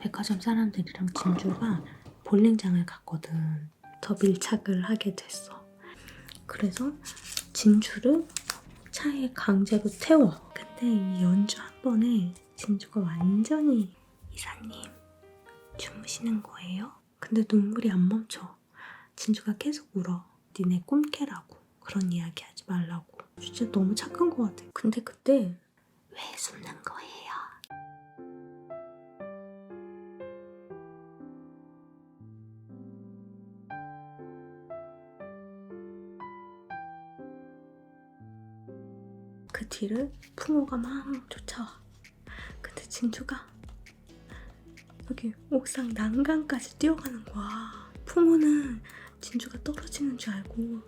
백화점 사람들이랑 진주가 볼링장을 갔거든. 더 밀착을 하게 됐어. 그래서 진주를 차에 강제로 태워. 근데 이 연주 한 번에 진주가 완전히 이사님 주무시는 거예요? 근데 눈물이 안 멈춰. 진주가 계속 울어. 니네 꿈캐라고. 그런 이야기 하지 말라고. 진짜 너무 착한 것 같아. 근데 그때 왜 숨는 거예요? 그 뒤를 풍호가 막 쫓아와. 근데 진주가 여기 옥상 난간까지 뛰어가는 거야. 풍호는 진주가 떨어지는 줄 알고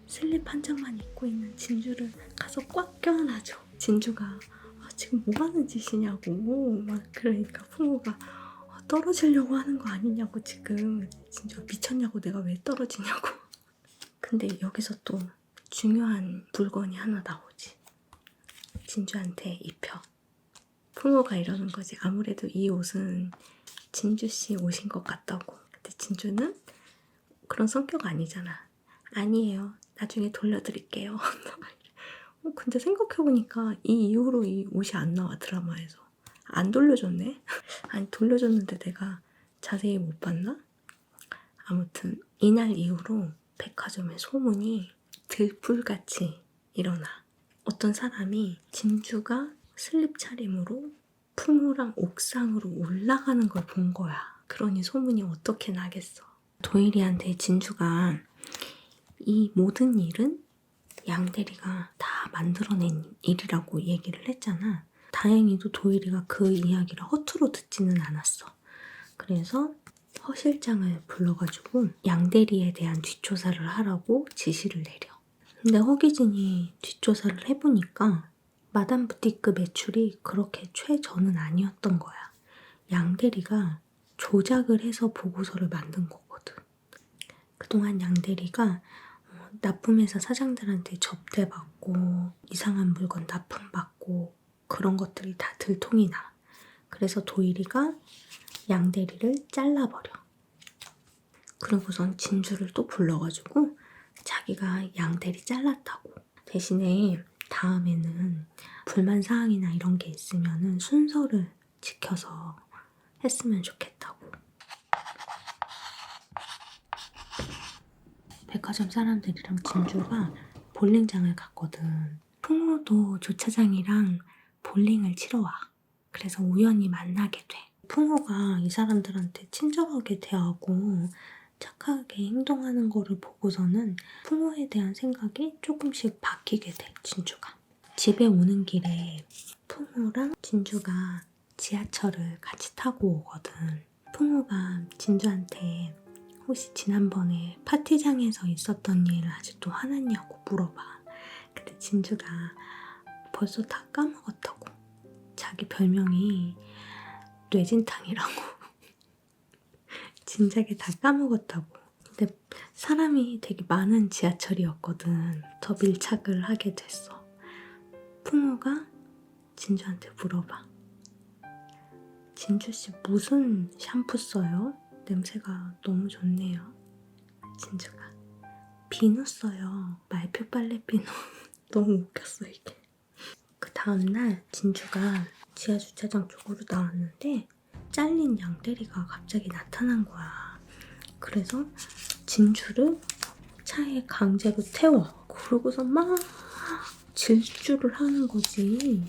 슬립 한 장만 입고 있는 진주를 가서 꽉 껴안아줘. 진주가 지금 뭐 하는 짓이냐고 막 그러니까 풍호가 떨어지려고 하는 거 아니냐고 지금. 진주가 미쳤냐고 내가 왜 떨어지냐고. 근데 여기서 또 중요한 물건이 하나 나오지. 진주한테 입혀. 풍호가 이러는 거지. 아무래도 이 옷은 진주씨 옷인 것 같다고. 근데 진주는 그런 성격 아니잖아. 아니에요. 나중에 돌려드릴게요. 근데 생각해보니까 이 이후로 이 옷이 안 나와, 드라마에서. 안 돌려줬네? 아니, 돌려줬는데 내가 자세히 못 봤나? 아무튼 이날 이후로 백화점의 소문이 들불같이 일어나. 어떤 사람이 진주가 슬립 차림으로 풍우랑 옥상으로 올라가는 걸 본 거야. 그러니 소문이 어떻게 나겠어. 도일이한테 진주가 이 모든 일은 양대리가 다 만들어낸 일이라고 얘기를 했잖아. 다행히도 도일이가 그 이야기를 허투루 듣지는 않았어. 그래서 허 실장을 불러가지고 양대리에 대한 뒷조사를 하라고 지시를 내려. 근데 허기진이 뒷조사를 해보니까 마담 부티크 매출이 그렇게 최저는 아니었던 거야. 양대리가 조작을 해서 보고서를 만든 거거든. 그동안 양대리가 납품회사 사장들한테 접대받고 이상한 물건 납품받고 그런 것들이 다 들통이 나. 그래서 도일이가 양대리를 잘라버려. 그러고선 진주를 또 불러가지고 자기가 양대리 잘랐다고. 대신에 다음에는 불만사항이나 이런 게 있으면은 순서를 지켜서 했으면 좋겠다고. 백화점 사람들이랑 진주가 볼링장을 갔거든. 풍호도 조차장이랑 볼링을 치러 와. 그래서 우연히 만나게 돼. 풍호가 이 사람들한테 친절하게 대하고 착하게 행동하는 거를 보고서는 풍호에 대한 생각이 조금씩 바뀌게 돼, 진주가. 집에 오는 길에 풍호랑 진주가 지하철을 같이 타고 오거든. 풍호가 진주한테 혹시 지난번에 파티장에서 있었던 일 아직도 화났냐고 물어봐. 근데 진주가 벌써 다 까먹었다고. 자기 별명이 뇌진탕이라고. 진작에 다 까먹었다고. 근데 사람이 되게 많은 지하철이었거든. 더 밀착을 하게 됐어. 풍호가 진주한테 물어봐. 진주씨 무슨 샴푸 써요? 냄새가 너무 좋네요. 진주가 비누 써요. 말표 빨래 비누. 너무 웃겼어 이게. 그 다음날 진주가 지하주차장 쪽으로 나왔는데 잘린 양대리가 갑자기 나타난 거야. 그래서 진주를 차에 강제로 태워. 그러고서 막 질주를 하는 거지.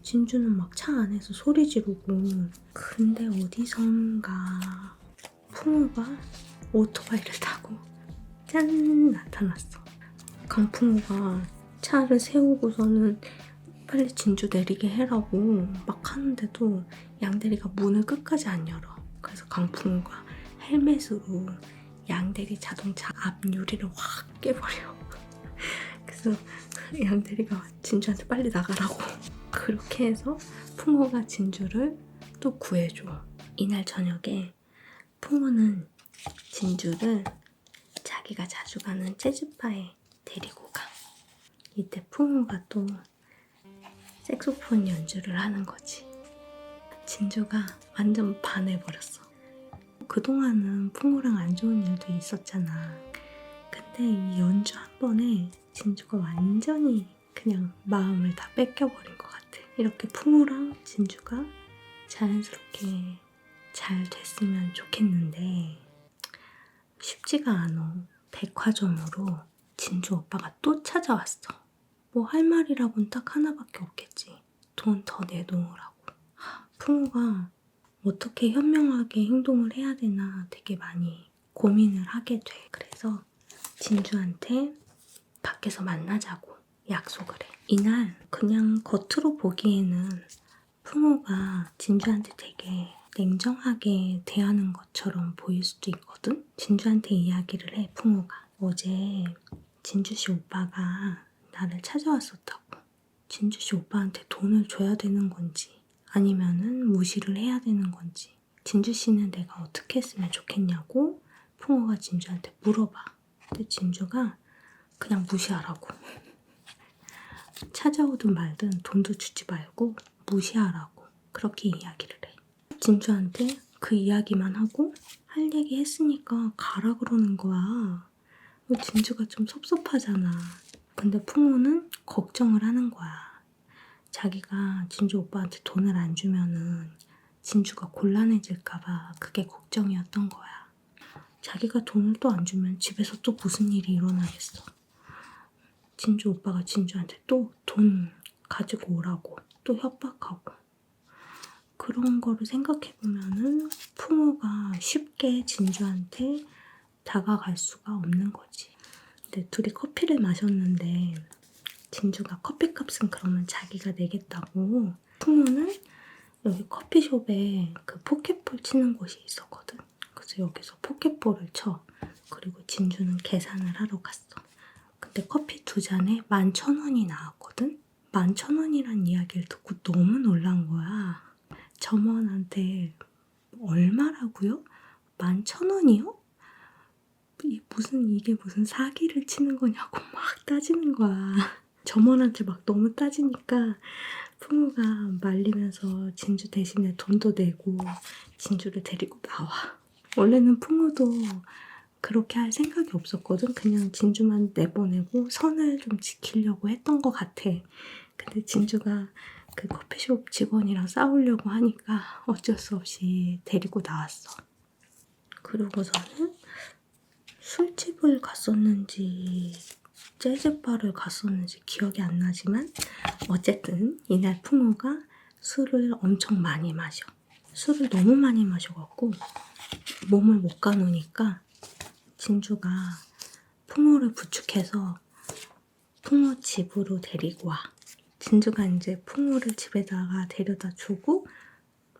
진주는 막 차 안에서 소리 지르고. 근데 어디선가 풍우가 오토바이를 타고 짠 나타났어. 강풍우가 차를 세우고서는 빨리 진주 내리게 해라고 막 하는데도 양대리가 문을 끝까지 안 열어. 그래서 강풍우가 헬멧으로 양대리 자동차 앞 유리를 확 깨버려. 그래서 양대리가 진주한테 빨리 나가라고. 그렇게 해서 풍호가 진주를 또 구해줘. 이날 저녁에 풍호는 진주를 자기가 자주 가는 재즈바에 데리고 가. 이때 풍호가 또 색소폰 연주를 하는 거지. 진주가 완전 반해버렸어. 그동안은 풍우랑 안 좋은 일도 있었잖아. 근데 이 연주 한 번에 진주가 완전히 그냥 마음을 다 뺏겨버린 것 같아. 이렇게 풍우랑 진주가 자연스럽게 잘 됐으면 좋겠는데 쉽지가 않아. 백화점으로 진주 오빠가 또 찾아왔어. 뭐 할 말이라고는 딱 하나밖에 없겠지. 돈 더 내놓으라고. 풍우가 어떻게 현명하게 행동을 해야 되나 되게 많이 고민을 하게 돼. 그래서 진주한테 밖에서 만나자고 약속을 해. 이날 그냥 겉으로 보기에는 풍우가 진주한테 되게 냉정하게 대하는 것처럼 보일 수도 있거든? 진주한테 이야기를 해, 풍우가. 어제 진주씨 오빠가 나를 찾아왔었다고. 진주씨 오빠한테 돈을 줘야 되는 건지 아니면은 무시를 해야 되는 건지 진주씨는 내가 어떻게 했으면 좋겠냐고 풍우가 진주한테 물어봐. 근데 진주가 그냥 무시하라고. 찾아오든 말든 돈도 주지 말고 무시하라고 그렇게 이야기를 해. 진주한테 그 이야기만 하고 할 얘기 했으니까 가라 그러는 거야. 진주가 좀 섭섭하잖아. 근데 풍우는 걱정을 하는 거야. 자기가 진주 오빠한테 돈을 안 주면은 진주가 곤란해질까봐 그게 걱정이었던 거야. 자기가 돈을 또 안 주면 집에서 또 무슨 일이 일어나겠어. 진주 오빠가 진주한테 또 돈 가지고 오라고 또 협박하고 그런 거를 생각해보면은 풍우가 쉽게 진주한테 다가갈 수가 없는 거지. 근데 둘이 커피를 마셨는데 진주가 커피값은 그러면 자기가 내겠다고. 풍우는 여기 커피숍에 그 포켓볼 치는 곳이 있었거든. 그래서 여기서 포켓볼을 쳐. 그리고 진주는 계산을 하러 갔어. 근데 커피 2잔에 11,000원이 나왔거든? 11,000원이란 이야기를 듣고 너무 놀란 거야. 점원한테 얼마라고요? 11,000원이요? 이게 무슨 사기를 치는 거냐고 막 따지는 거야. 점원한테 막 너무 따지니까 풍우가 말리면서 진주 대신에 돈도 내고 진주를 데리고 나와. 원래는 풍우도 그렇게 할 생각이 없었거든. 그냥 진주만 내보내고 선을 좀 지키려고 했던 것 같아. 근데 진주가 그 커피숍 직원이랑 싸우려고 하니까 어쩔 수 없이 데리고 나왔어. 그러고서는 술집을 갔었는지 재즈바를 갔었는지 기억이 안 나지만 어쨌든 이날 풍우가 술을 엄청 많이 마셔. 술을 너무 많이 마셔갖고 몸을 못 가누니까 진주가 풍우를 부축해서 풍우 집으로 데리고 와. 진주가 이제 풍우를 집에다가 데려다 주고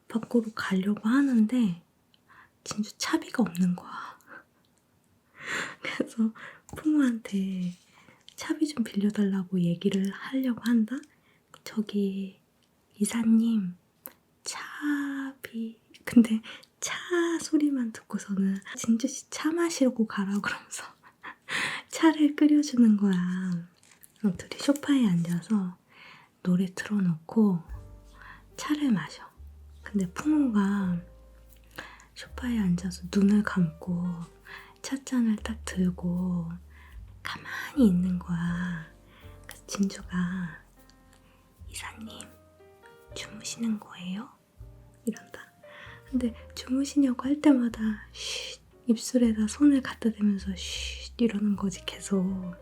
밖으로 가려고 하는데 진주 차비가 없는 거야. 그래서 풍우한테 차비 좀 빌려달라고 얘기를 하려고 한다? 저기 이사님 차비. 근데 차 소리만 듣고서는 진주씨 차 마시고 가라고 그러면서 차를 끓여주는 거야. 둘이 소파에 앉아서 노래 틀어놓고 차를 마셔. 근데 풍우가 소파에 앉아서 눈을 감고 찻잔을 딱 들고 가만히 있는 거야. 그래서 진주가 이사님 주무시는 거예요? 이런다. 근데 주무시냐고 할 때마다 쉿 입술에다 손을 갖다 대면서 쉿 이러는 거지 계속.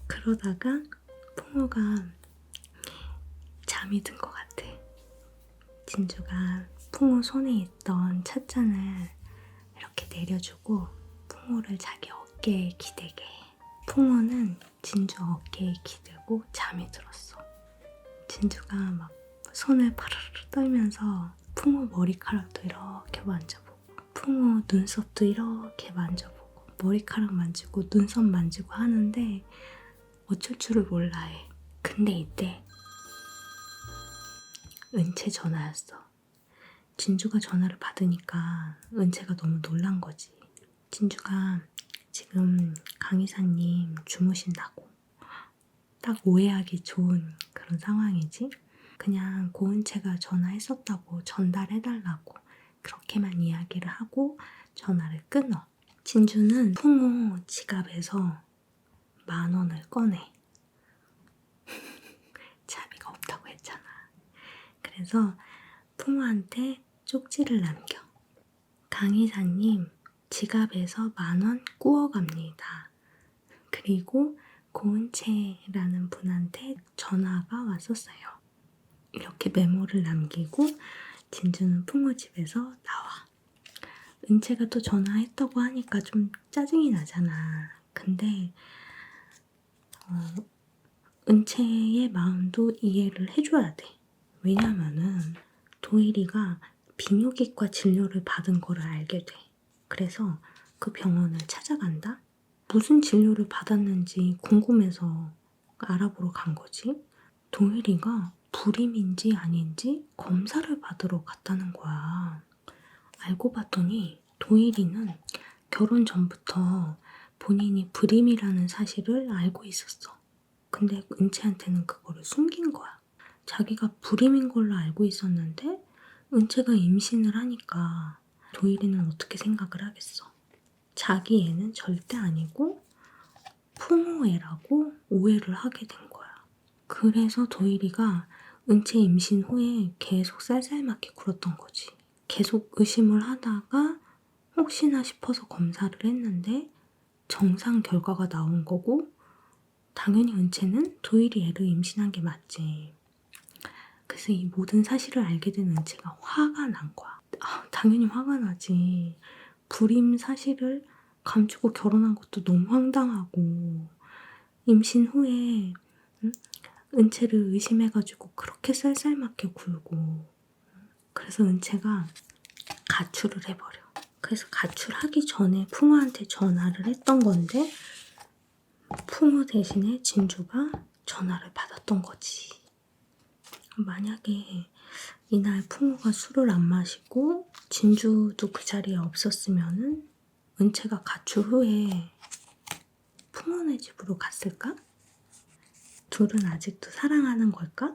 그러다가 풍우가 잠이 든 것 같아. 진주가 풍우 손에 있던 찻잔을 이렇게 내려주고 풍우를 자기 어깨에 기대게 해. 풍우는 진주 어깨에 기대고 잠이 들었어. 진주가 막 손을 파르르 떨면서 풍우 머리카락도 이렇게 만져보고 풍우 눈썹도 이렇게 만져보고 머리카락 만지고 눈썹 만지고 하는데 어쩔 줄을 몰라 해. 근데 이때 은채 전화였어. 진주가 전화를 받으니까 은채가 너무 놀란 거지. 진주가 지금 강 이사님 주무신다고. 딱 오해하기 좋은 그런 상황이지. 그냥 고은채가 전화했었다고 전달해달라고 그렇게만 이야기를 하고 전화를 끊어. 진주는 풍호 지갑에서 10,000원을 꺼내. 차비가 없다고 했잖아. 그래서 풍호한테 쪽지를 남겨. 강 이사님, 지갑에서 10,000원 구워갑니다. 그리고 고은채라는 분한테 전화가 왔었어요. 이렇게 메모를 남기고 진주는 풍호 집에서 나와. 은채가 또 전화했다고 하니까 좀 짜증이 나잖아. 근데 은채의 마음도 이해를 해줘야 돼. 왜냐면은 도일이가 비뇨기과 진료를 받은 거를 알게 돼. 그래서 그 병원을 찾아간다? 무슨 진료를 받았는지 궁금해서 알아보러 간 거지. 도일이가 불임인지 아닌지 검사를 받으러 갔다는 거야. 알고 봤더니 도일이는 결혼 전부터 본인이 불임이라는 사실을 알고 있었어. 근데 은채한테는 그거를 숨긴 거야. 자기가 불임인 걸로 알고 있었는데 은채가 임신을 하니까 도일이는 어떻게 생각을 하겠어. 자기 애는 절대 아니고 풍호 애라고 오해를 하게 된 거야. 그래서 도일이가 은채 임신 후에 계속 쌀쌀맞게 굴었던 거지. 계속 의심을 하다가 혹시나 싶어서 검사를 했는데 정상 결과가 나온 거고 당연히 은채는 도일이 애를 임신한 게 맞지. 그래서 이 모든 사실을 알게 된 은채가 화가 난 거야. 당연히 화가 나지. 불임 사실을 감추고 결혼한 것도 너무 황당하고 임신 후에 은채를 의심해가지고 그렇게 쌀쌀맞게 굴고 그래서 은채가 가출을 해버려. 그래서 가출하기 전에 풍호한테 전화를 했던 건데 풍호 대신에 진주가 전화를 받았던 거지. 만약에 이날 풍호가 술을 안 마시고 진주도 그 자리에 없었으면은 은채가 가출 후에 풍호네 집으로 갔을까? 둘은 아직도 사랑하는 걸까?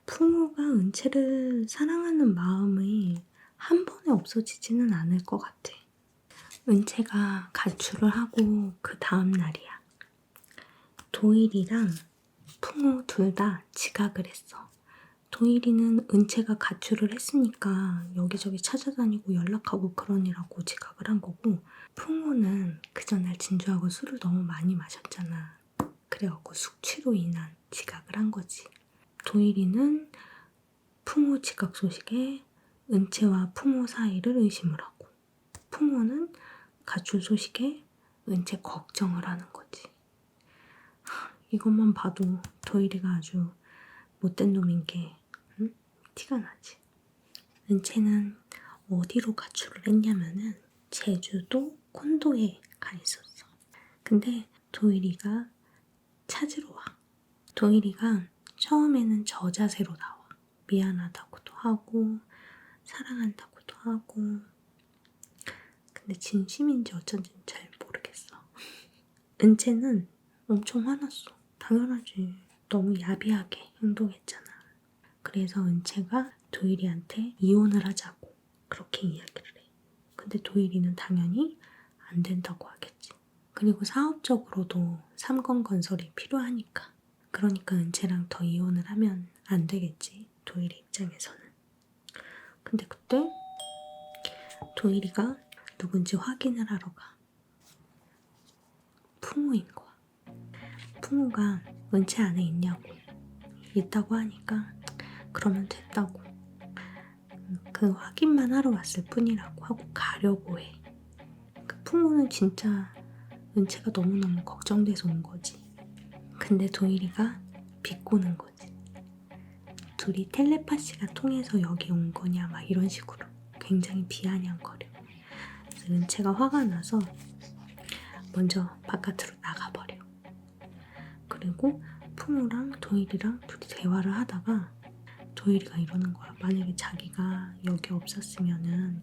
풍호가 은채를 사랑하는 마음이 한 번에 없어지지는 않을 것 같아. 은채가 가출을 하고 그 다음 날이야. 도일이랑 풍호 둘 다 지각을 했어. 도일이는 은채가 가출을 했으니까 여기저기 찾아다니고 연락하고 그러느라고 지각을 한 거고 풍호는 그 전날 진주하고 술을 너무 많이 마셨잖아. 그래갖고 숙취로 인한 지각을 한 거지. 도일이는 풍호 지각 소식에 은채와 풍호 사이를 의심을 하고 풍호는 가출 소식에 은채 걱정을 하는 거지. 이것만 봐도 도일이가 아주 못된 놈인 게 티가 나지. 은채는 어디로 가출을 했냐면은 제주도 콘도에 가 있었어. 근데 도일이가 찾으러 와. 도일이가 처음에는 저자세로 나와. 미안하다고도 하고 사랑한다고도 하고 근데 진심인지 어쩐지는 잘 모르겠어. 은채는 엄청 화났어. 당연하지. 너무 야비하게 행동했잖아. 그래서 은채가 도일이한테 이혼을 하자고 그렇게 이야기를 해. 근데 도일이는 당연히 안 된다고 하겠지. 그리고 사업적으로도 삼건건설이 필요하니까. 그러니까 은채랑 더 이혼을 하면 안 되겠지. 도일이 입장에서는. 근데 그때 도일이가 누군지 확인을 하러 가. 풍호인 거야. 풍호가 은채 안에 있냐고. 있다고 하니까 그러면 됐다고. 그 확인만 하러 왔을 뿐이라고 하고 가려고 해. 그 풍호는 진짜 은채가 너무너무 걱정돼서 온 거지. 근데 도일이가 비꼬는 거지. 둘이 텔레파시가 통해서 여기 온 거냐 막 이런 식으로 굉장히 비아냥거려. 그래서 은채가 화가 나서 먼저 바깥으로 나가버려. 그리고 풍우랑 도일이랑 둘이 대화를 하다가 도일이가 이러는 거야. 만약에 자기가 여기 없었으면은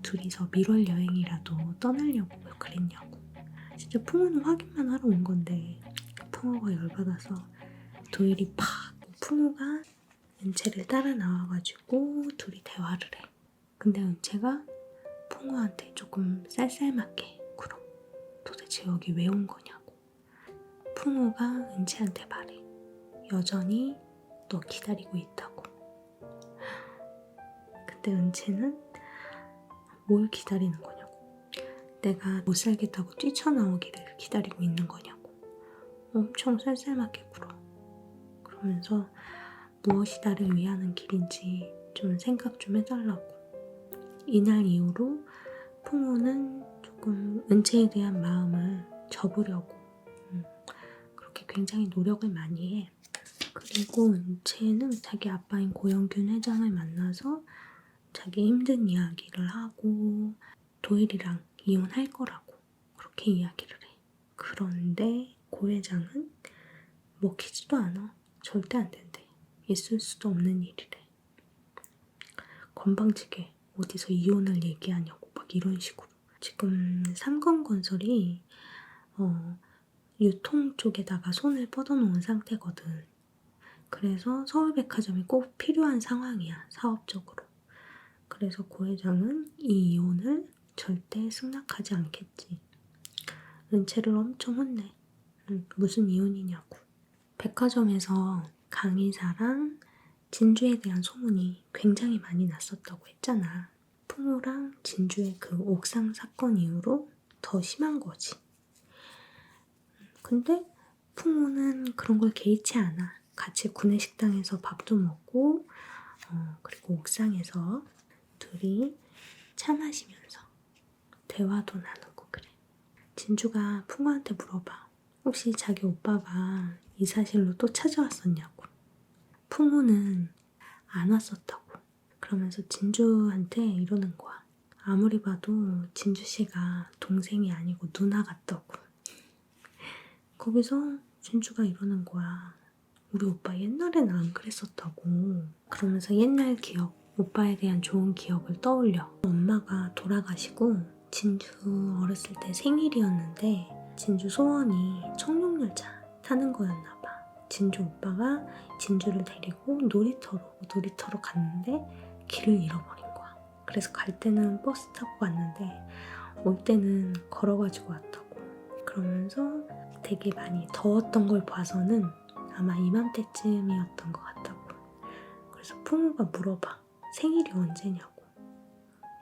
둘이서 밀월 여행이라도 떠나려고 그랬냐고. 진짜 풍우는 확인만 하러 온 건데 풍우가 열받아서 도일이 팍 풍우가 은채를 따라 나와가지고 둘이 대화를 해. 근데 은채가 풍우한테 조금 쌀쌀맞게 굴어. 도대체 여기 왜 온 거냐고. 풍우가 은채한테 말해. 여전히 너 기다리고 있다고. 근데 은채는 뭘 기다리는 거냐고. 내가 못 살겠다고 뛰쳐나오기를 기다리고 있는 거냐고. 엄청 쌀쌀맞게 굴어. 그러면서 무엇이 나를 위하는 길인지 좀 생각 좀 해달라고. 이날 이후로 풍우는 조금 은채에 대한 마음을 접으려고 그렇게 굉장히 노력을 많이 해. 그리고 은채는 자기 아빠인 고영균 회장을 만나서 자기 힘든 이야기를 하고 도일이랑 이혼할 거라고 그렇게 이야기를 해. 그런데 고 회장은 먹히지도 않아. 절대 안 된대. 있을 수도 없는 일이래. 건방지게 어디서 이혼을 얘기하냐고 막 이런 식으로. 지금 삼건건설이 유통 쪽에다가 손을 뻗어놓은 상태거든. 그래서 서울백화점이 꼭 필요한 상황이야, 사업적으로. 그래서 고 회장은 이 이혼을 절대 승낙하지 않겠지. 은채를 엄청 혼내. 무슨 이혼이냐고. 백화점에서 강의사랑 진주에 대한 소문이 굉장히 많이 났었다고 했잖아. 풍우랑 진주의 그 옥상 사건 이후로 더 심한 거지. 근데 풍우는 그런 걸 개의치 않아. 같이 구내식당에서 밥도 먹고 그리고 옥상에서 둘이 차 마시면서 대화도 나누고 그래. 진주가 풍우한테 물어봐. 혹시 자기 오빠가 이 사실로 또 찾아왔었냐고. 풍우는 안 왔었다고. 그러면서 진주한테 이러는 거야. 아무리 봐도 진주씨가 동생이 아니고 누나 같다고. 거기서 진주가 이러는 거야. 우리 오빠 옛날엔 안 그랬었다고. 그러면서 옛날 기억, 오빠에 대한 좋은 기억을 떠올려. 엄마가 돌아가시고 진주 어렸을 때 생일이었는데 진주 소원이 청룡열차 타는 거였나 봐. 진주 오빠가 진주를 데리고 놀이터로 갔는데 길을 잃어버린 거야. 그래서 갈 때는 버스 타고 갔는데 올 때는 걸어가지고 왔다고. 그러면서 되게 많이 더웠던 걸 봐서는 아마 이맘때쯤이었던 것 같다고. 그래서 풍우가 물어봐. 생일이 언제냐고.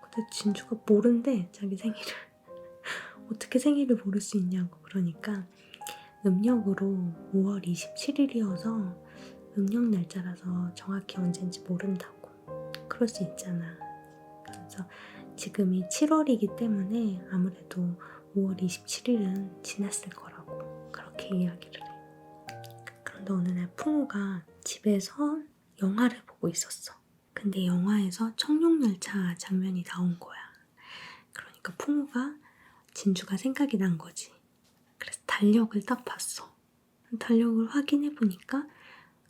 근데 진주가 모른대, 자기 생일을. 어떻게 생일을 모를 수 있냐고. 그러니까 음력으로 5월 27일이어서 음력 날짜라서 정확히 언제인지 모른다고. 그럴 수 있잖아. 그래서 지금이 7월이기 때문에 아무래도 5월 27일은 지났을 거라고 그렇게 이야기를 해. 그런데 어느 날 풍우가 집에서 영화를 보고 있었어. 근데 영화에서 청룡열차 장면이 나온 거야. 그러니까 풍우가 진주가 생각이 난 거지. 그래서 달력을 딱 봤어. 달력을 확인해 보니까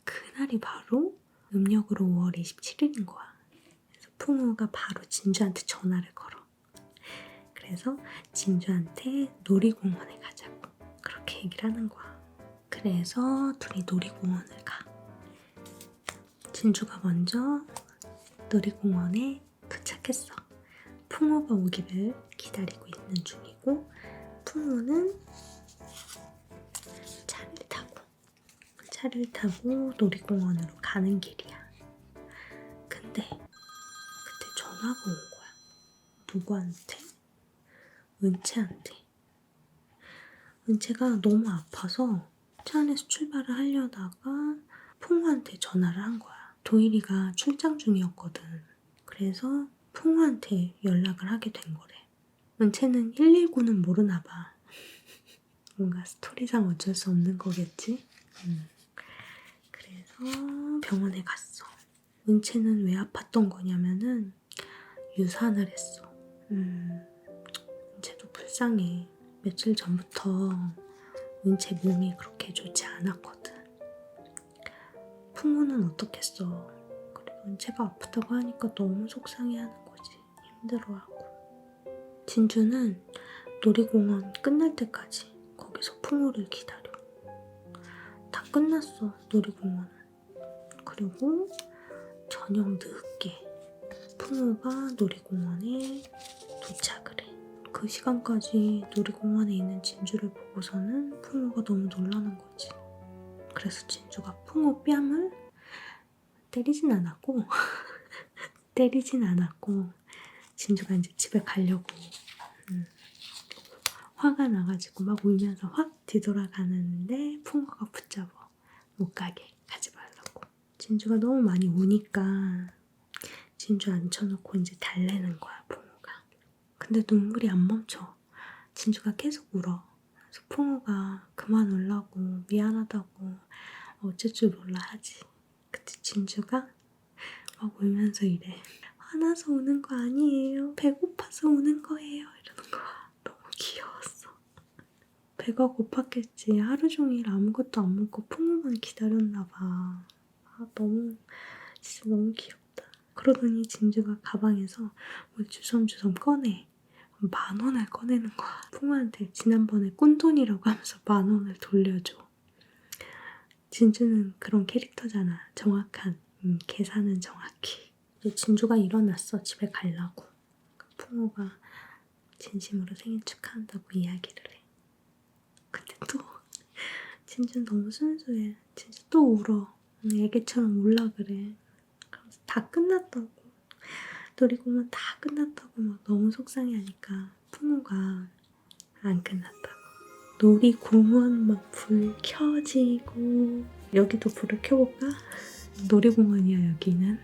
그날이 바로 음력으로 5월 27일인 거야. 그래서 풍우가 바로 진주한테 전화를 걸어. 그래서 진주한테 놀이공원에 가자고 그렇게 얘기를 하는 거야. 그래서 둘이 놀이공원을 가. 진주가 먼저 놀이공원에 도착했어. 풍우가 오기를 기다리고 있는 중이고 풍우는 차를 타고 놀이공원으로 가는 길이야. 근데 그때 전화가 온 거야. 누구한테? 은채한테. 은채가 너무 아파서 차 안에서 출발을 하려다가 풍우한테 전화를 한 거야. 도일이가 출장 중이었거든. 그래서 풍우한테 연락을 하게 된 거래. 은채는 119는 모르나 봐. 뭔가 스토리상 어쩔 수 없는 거겠지? 그래서 병원에 갔어. 은채는 왜 아팠던 거냐면은 유산을 했어. 은채도 불쌍해. 며칠 전부터 은채 몸이 그렇게 좋지 않았거든. 풍우는 어떻겠어. 그리고 은채가 아프다고 하니까 너무 속상해하는 거지. 힘들어하고. 진주는 놀이공원 끝날 때까지 거기서 풍우를 기다려. 다 끝났어, 놀이공원은. 그리고 저녁 늦게 풍우가 놀이공원에 도착을 해. 그 시간까지 놀이공원에 있는 진주를 보고서는 풍우가 너무 놀라는 거지. 그래서 진주가 풍우 뺨을 때리진 않았고 진주가 이제 집에 가려고 화가 나가지고 막 울면서 확 뒤돌아가는데 풍우가 붙잡아. 못 가게 가지 말라고. 진주가 너무 많이 우니까 진주 앉혀놓고 이제 달래는 거야, 풍우가. 근데 눈물이 안 멈춰. 진주가 계속 울어. 그래서 풍우가 그만 울라고 미안하다고 어쩔 줄 몰라 하지. 그때 진주가 막 울면서 이래. 화나서 우는 거 아니에요. 배고파서 우는 거예요. 이러는 거야. 너무 귀여웠어. 배가 고팠겠지. 하루 종일 아무것도 안 먹고 풍우만 기다렸나 봐. 진짜 너무 귀엽다. 그러더니 진주가 가방에서 뭘 주섬주섬 꺼내. 10,000원을 꺼내는 거야. 풍우한테 지난번에 꾼돈이라고 하면서 10,000원을 돌려줘. 진주는 그런 캐릭터잖아. 정확한 계산은 정확히. 진주가 일어났어. 집에 가려고. 풍우가 진심으로 생일 축하한다고 이야기를 해. 근데 또 진주는 너무 순수해. 진짜 또 울어. 애기처럼 울라 그래. 그래서 다 끝났다고. 놀이공원 다 끝났다고 막 너무 속상해하니까 풍우가 안 끝났다고. 놀이공원 막 불 켜지고 여기도 불을 켜볼까? 놀이공원이야 여기는.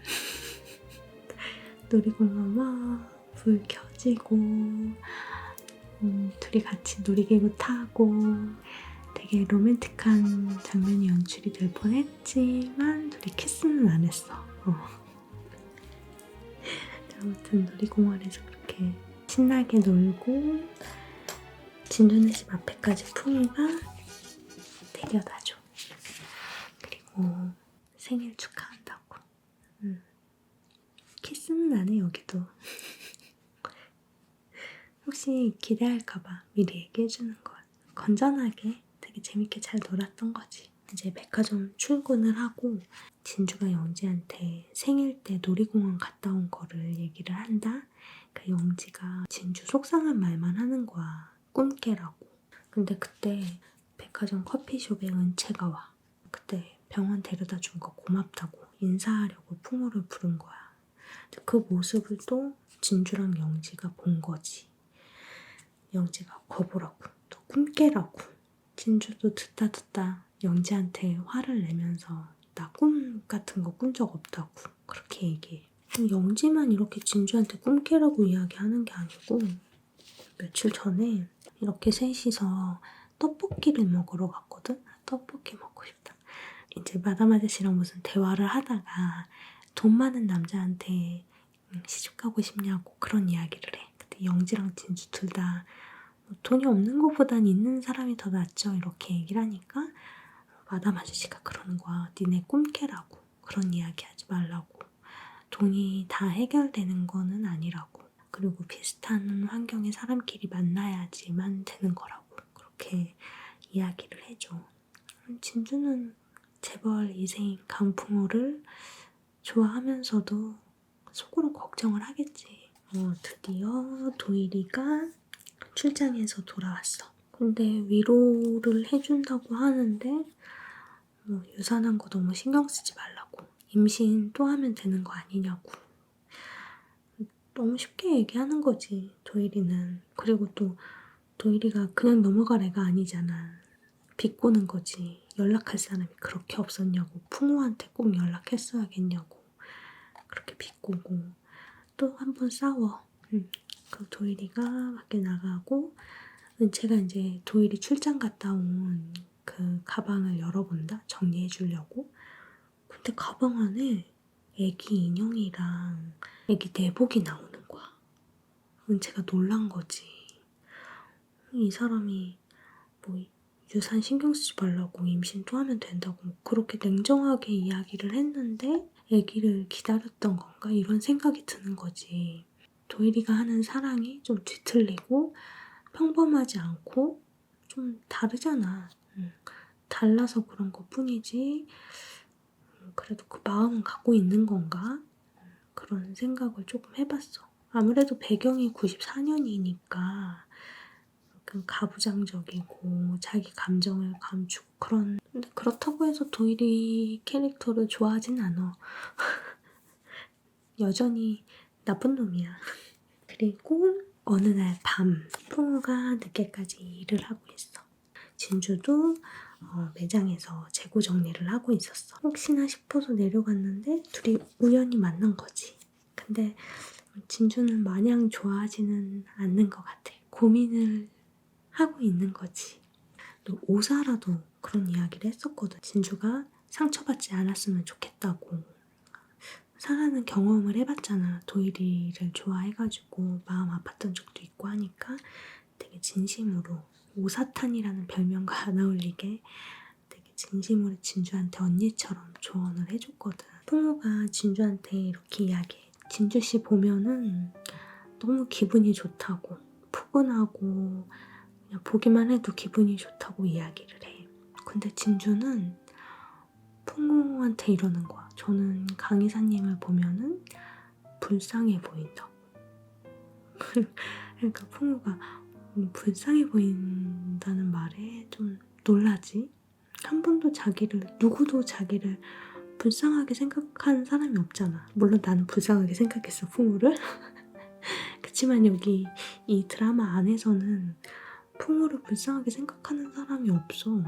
놀이공원 막 불 켜지고 둘이 같이 놀이기구 타고 되게 로맨틱한 장면이 연출이 될 뻔했지만 둘이 키스는 안 했어. 아무튼 놀이공원에서 그렇게 신나게 놀고 진주네 집 앞에까지 풍우가 데려다줘. 그리고 생일 축하한다고. 키스는 안 해 여기도. 혹시 기대할까봐 미리 얘기해주는 거야. 건전하게 되게 재밌게 잘 놀았던 거지. 이제 백화점 출근을 하고 진주가 영지한테 생일 때 놀이공원 갔다 온 거를 얘기를 한다. 그 영지가 진주 속상한 말만 하는 거야. 꿈깨라고. 근데 그때 백화점 커피숍에 은채가 와. 그때 병원 데려다 준 거 고맙다고 인사하려고 풍우를 부른 거야. 그 모습을 또 진주랑 영지가 본 거지. 영지가 거보라고, 또 꿈깨라고. 진주도 듣다 영지한테 화를 내면서 나 꿈 같은 거 꾼 적 없다고 그렇게 얘기해. 영지만 이렇게 진주한테 꿈깨라고 이야기하는 게 아니고 며칠 전에 이렇게 셋이서 떡볶이를 먹으러 갔거든? 떡볶이 먹고 싶다. 이제 마담 아저씨랑 무슨 대화를 하다가 돈 많은 남자한테 시집 가고 싶냐고 그런 이야기를 해. 근데 영지랑 진주 둘 다 돈이 없는 것보단 있는 사람이 더 낫죠 이렇게 얘기를 하니까 마담 아저씨가 그러는 거야. 니네 꿈깨라고. 그런 이야기 하지 말라고. 돈이 다 해결되는 거는 아니라고. 그리고 비슷한 환경의 사람끼리 만나야지만 되는 거라고. 그렇게 이야기를 해줘. 진주는 재벌 2세인 강풍호를 좋아하면서도 속으로 걱정을 하겠지. 드디어 도일이가 출장에서 돌아왔어. 근데 위로를 해준다고 하는데 유산한 거 너무 신경 쓰지 말라고. 임신 또 하면 되는 거 아니냐고. 너무 쉽게 얘기하는 거지, 도일이는. 그리고 또 도일이가 그냥 넘어갈 애가 아니잖아. 비꼬는 거지. 연락할 사람이 그렇게 없었냐고. 풍우한테 꼭 연락했어야겠냐고. 그렇게 비꼬고. 또 한 번 싸워. 그 도일이가 밖에 나가고 은채가 이제 도일이 출장 갔다 온 그 가방을 열어본다? 정리해 주려고. 근데 가방 안에 애기 인형이랑 애기 내복이 나오는 거야. 은채가 놀란 거지. 이 사람이 뭐 유산 신경 쓰지 말라고 임신 또 하면 된다고 그렇게 냉정하게 이야기를 했는데 애기를 기다렸던 건가? 이런 생각이 드는 거지. 도일이가 하는 사랑이 좀 뒤틀리고 평범하지 않고 좀 다르잖아. 달라서 그런 것 뿐이지 그래도 그 마음은 갖고 있는 건가? 그런 생각을 조금 해봤어. 아무래도 배경이 94년이니까 가부장적이고 자기 감정을 감추고 그런. 근데 그렇다고 해서 도일이 캐릭터를 좋아하진 않아. 여전히 나쁜 놈이야. 그리고 어느 날 밤 풍우가 늦게까지 일을 하고 있어. 진주도 매장에서 재고 정리를 하고 있었어. 혹시나 싶어서 내려갔는데 둘이 우연히 만난 거지. 근데 진주는 마냥 좋아하지는 않는 것 같아. 고민을 하고 있는 거지. 또 오사라도 그런 이야기를 했었거든. 진주가 상처받지 않았으면 좋겠다고. 사라는 경험을 해봤잖아. 도일이를 좋아해가지고 마음 아팠던 적도 있고 하니까 되게 진심으로 오사탄이라는 별명과 안 어울리게 되게 진심으로 진주한테 언니처럼 조언을 해줬거든. 풍우가 진주한테 이렇게 이야기해. 진주씨 보면은 너무 기분이 좋다고, 푸근하고 그냥 보기만 해도 기분이 좋다고 이야기를 해. 근데 진주는 풍우한테 이러는 거야. 저는 강 이사님을 보면은 불쌍해 보인다고. 그러니까 풍우가 불쌍해 보인다는 말에 좀 놀라지? 한 번도 누구도 자기를 불쌍하게 생각한 사람이 없잖아. 물론 나는 불쌍하게 생각했어, 풍우를. 그치만 여기 이 드라마 안에서는 풍우를 불쌍하게 생각하는 사람이 없어.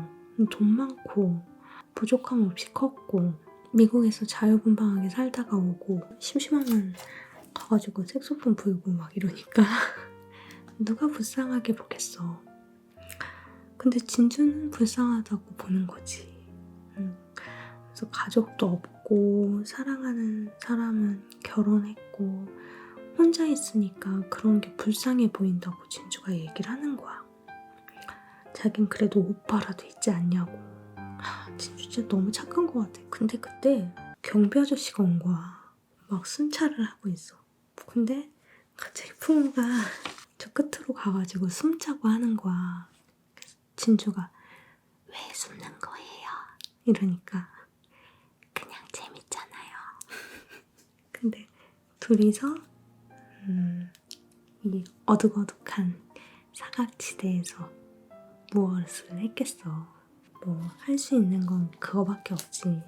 돈 많고 부족함 없이 컸고 미국에서 자유분방하게 살다가 오고 심심하면 가가지고 색소폰 불고 막 이러니까 누가 불쌍하게 보겠어. 근데 진주는 불쌍하다고 보는 거지. 그래서 가족도 없고 사랑하는 사람은 결혼했고 혼자 있으니까 그런 게 불쌍해 보인다고 진주가 얘기를 하는 거야. 자긴 그래도 오빠라도 있지 않냐고. 진주 진짜 너무 착한 것 같아. 근데 그때 경비 아저씨가 온 거야. 막 순찰을 하고 있어. 근데 갑자기 풍우가 저 끝으로 가가지고 숨자고 하는 거야. 그래서 진주가 왜 숨는 거예요? 이러니까 그냥 재밌잖아요. 근데 둘이서 이 어둑어둑한 사각지대에서 무엇을 했겠어. 뭐 할 수 있는 건 그거밖에 없지.